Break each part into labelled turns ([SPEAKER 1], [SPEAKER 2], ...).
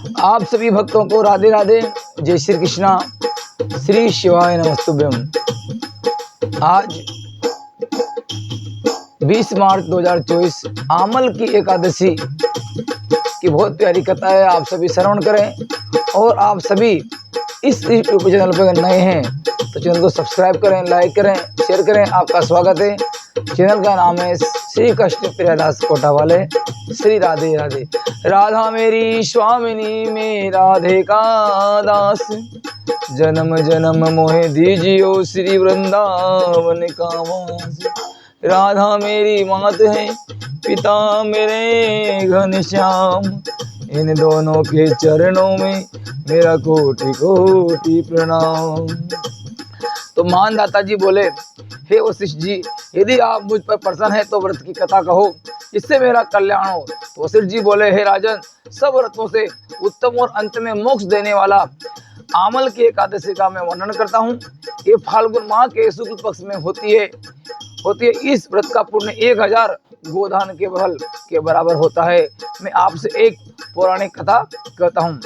[SPEAKER 1] आप सभी भक्तों को राधे राधे, जय श्री कृष्णा, श्री शिवाय नमस्तुभ्यम। आज 20 मार्च 2024 आमल की एकादशी की बहुत प्यारी कथा है। आप सभी श्रवण करें और आप सभी इस यूट्यूब चैनल पर नए हैं तो चैनल को सब्सक्राइब करें, लाइक करें, शेयर करें। आपका स्वागत है। चैनल का नाम है श्री कृष्ण प्रियदास कोटा वाले। श्री राधे राधे। राधा मेरी स्वामिनी में राधे का दास, जन्म जन्म मोहे दीजियो श्री वृंदावन का वास। राधा मेरी मात है, पिता मेरे घनश्याम, इन दोनों के चरणों में मेरा कोटि कोटि प्रणाम। तो मानदाता जी बोले, हे वशिष्ठ जी, यदि आप मुझ पर प्रसन्न हैं तो व्रत की कथा कहो, इससे मेरा कल्याण हो। तो वशिष्ठ जी बोले, हे राजन, सब व्रतों से उत्तम और अंत में मोक्ष देने वाला आमल की एकादशी का मैं वर्णन करता हूँ। ये फाल्गुन माह के शुक्ल पक्ष में होती है। इस व्रत का पुण्य 1000 गोदान के फल के बराबर होता है। मैं आपसे एक पौराणिक कथा कहता हूँ।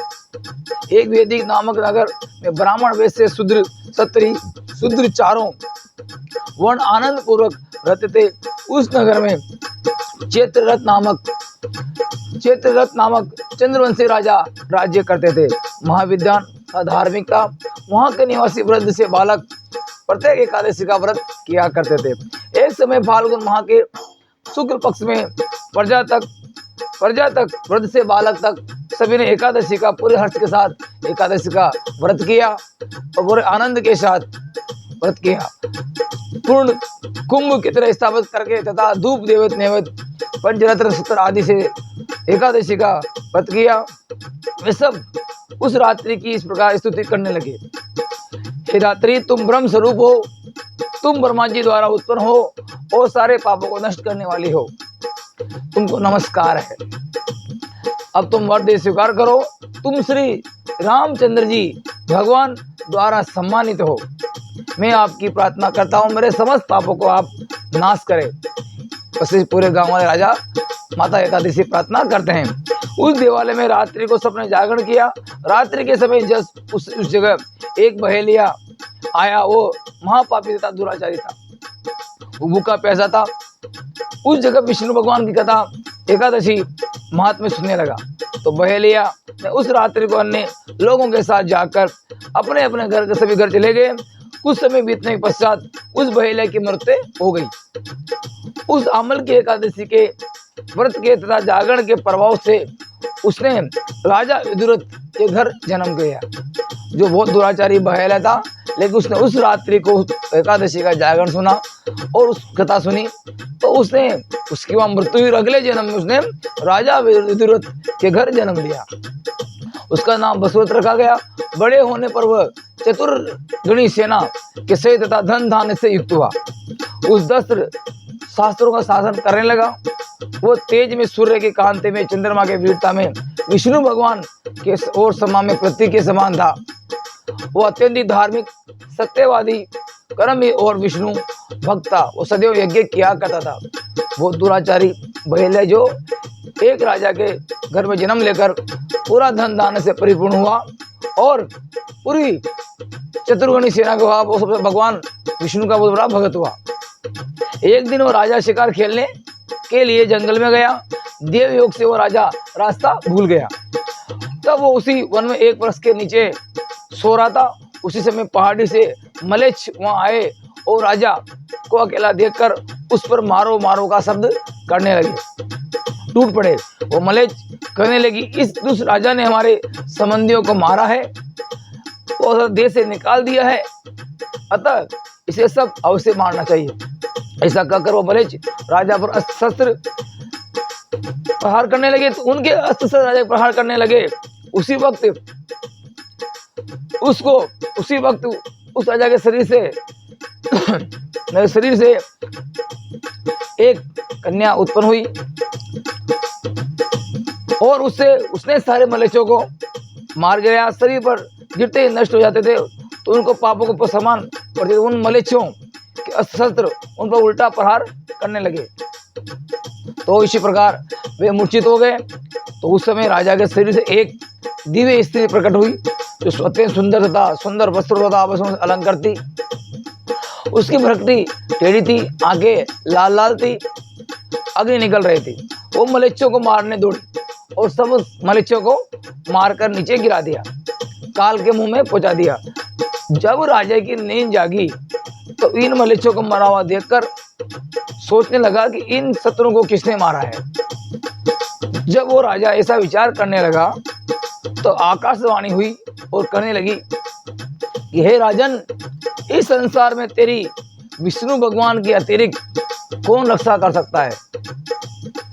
[SPEAKER 1] एक वैदिक नामक नगर में ब्राह्मण वेश से शूद्र, क्षत्रिय, शूद्र चारों वर्ण आनंद पूर्वक रहते थे। उस नगर में चैत्ररथ नामक चंद्रवंशी राजा राज्य करते थे। महाविद्वान और धार्मिक था। वहाँ के निवासी वृद्ध से बालक प्रत्येक एकादशी का व्रत किया करते थे। एक समय फाल्गुन माह के शुक्ल पक्ष में प्रजा तक वृद्ध से बालक तक सभी ने एकादशी का पूरे हर्ष के साथ एकादशी का व्रत किया और पूरे आनंद के साथ व्रत किया। पूर्ण कुंभ की तरह स्थापित करके तथा धूप देवत नैवेद्य पंचरत्न सूत्र आदि से एकादशी का व्रत किया। वे सब उस रात्रि की इस प्रकार स्तुति करने लगे, हे रात्रि, तुम ब्रह्म स्वरूप हो, तुम ब्रह्मा जी द्वारा उत्पन्न हो और सारे पापों को नष्ट करने वाली हो। तुमको नमस्कार है। अब तुम वर स्वीकार करो। तुम श्री रामचंद्र जी भगवान द्वारा सम्मानित हो। मैं आपकी प्रार्थना करता हूँ, मेरे समस्त पापों को आप नाश करें। बस पूरे गांव वाले राजा माता एकादशी प्रार्थना करते हैं। उस देवालय में रात्रि को सबने जागरण किया। रात्रि के समय जब उस जगह एक बहेलिया आया, वो महापापी तथा दुराचारी था, वो भूखा प्यासा था। उस जगह विष्णु भगवान की कथा एकादशी महात्म्य सुनने लगा। तो बहेलिया ने उस रात्रि को अन्य लोगों के साथ जाकर अपने अपने घर के सभी घर चले गए। कुछ समय बीतने के पश्चात उस बहेलिया की मृत्यु हो गई। उस आमल की एकादशी के व्रत के तथा जागरण के प्रभाव से उसने राजा विदुरथ के घर जन्म लिया, जो बहुत दुराचारी बहेलिया था। लेकिन उसने उस रात्रि को एकादशी का जागरण सुना और उस कथा सुनी, तो उसने उसकी वहां मृत्यु हुई। अगले जन्म में उसने राजा विदुरथ के घर जन्म लिया। उसका नाम बसवत रखा गया। बड़े होने पर वह चतुर्गणी सेना के सहित तथा धन धान्य से युक्त हुआ। उस 10 शास्त्रों का शासन करने लगा। वो तेज में, सूर्य के कांति में, चंद्रमा के वीरता में, विष्णु भगवान के और समा में प्रतीक के समान था। वो अत्यंत धार्मिक, सत्यवादी, कर्मी और विष्णु भक्त था। वो सदैव यज्ञ किया करता था। वो दुराचारी बहेलिया जो एक राजा के घर में जन्म लेकर पूरा धन दान से परिपूर्ण हुआ और पूरी चतुर्गणी सेना को वो सबसे भगवान विष्णु का बहुत बड़ा भगत हुआ। एक दिन वो राजा शिकार खेलने के लिए जंगल में गया। देव योग से वो राजा रास्ता भूल गया। तब वो उसी वन में एक वृक्ष के नीचे सो रहा था। उसी समय पहाड़ी से मलेच्छ वहां आए और राजा को अकेला देखकर उस पर मारो मारो का शब्द करने लगे। टूट पड़े। वो मलेच्छ कहने लगी, उस राजा ने हमारे संबंधियों को मारा है, वो देश से निकाल दिया है, अतः इसे सब अवश्य मारना चाहिए। ऐसा कहकर वो मलेच्छ राजा पर अस्त्र शस्त्र प्रहार करने लगे। तो उनके अस्त्र शस्त्र राजा प्रहार करने लगे। उसी वक्त उस राजा के शरीर से एक कन्या उत्पन्न हुई और उसने सारे मलेच्छों को मार गिराया। शरीर पर गिरते ही नष्ट हो जाते थे। तो उनको पापों को समान पड़ते। उन मलेच्छों के अस्त्र शस्त्र उन पर उल्टा प्रहार करने लगे। तो इसी प्रकार वे मूर्छित हो गए। तो उस समय राजा के शरीर से एक दिव्य स्त्री प्रकट हुई जो स्वतः सुंदर तथा सुंदर वस्त्र तथा आभूषणों से अलंकृत थी। उसकी भ्रकटी टेढ़ी थी, आंखें लाल लाल थी, अग्नि निकल रही थी। वो मलेच्छों को मारने दौड़ी और सब मलेच्छों को मारकर नीचे गिरा दिया, काल के मुंह में पहुंचा दिया। जब राजा की नींद जागी तो इन मलेच्छों को मरा हुआ देखकर सोचने लगा कि इन शत्रुओं को किसने मारा है। जब वो राजा ऐसा विचार करने लगा तो आकाशवाणी हुई और कहने लगी कि हे राजन, इस संसार में तेरी विष्णु भगवान के अतिरिक्त कौन रक्षा कर सकता है।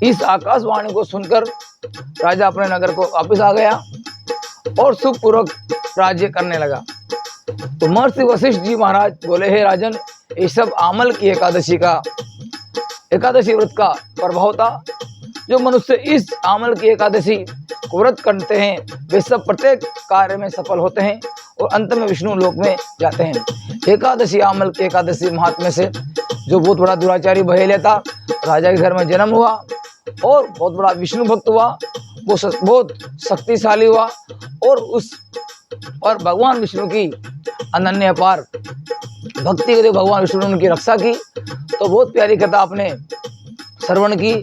[SPEAKER 1] इस आकाशवाणी को सुनकर राजा अपने नगर को वापस आ गया और सुखपूर्वक राज्य करने लगा। तो महर्षि वशिष्ठ जी महाराज बोले, हे राजन, ये सब आमल की एकादशी व्रत का प्रभाव था। जो मनुष्य इस आमल की एकादशी को व्रत करते हैं वे सब प्रत्येक कार्य में सफल होते हैं और अंत में विष्णु लोक में जाते हैं। एकादशी आमल की एकादशी महात्म्य से जो बहुत बड़ा दुराचारी बहेलिया था, राजा के घर में जन्म हुआ और बहुत बड़ा विष्णु भक्त हुआ, वो बहुत शक्तिशाली हुआ और भगवान विष्णु की अनन्य अपार भक्ति के लिए भगवान विष्णु ने उनकी रक्षा की। तो बहुत प्यारी कथा आपने श्रवण की।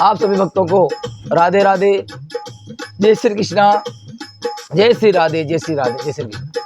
[SPEAKER 1] आप सभी भक्तों को राधे राधे, जय श्री कृष्णा, जय श्री राधे, जय श्री राधे, जय श्री कृष्ण।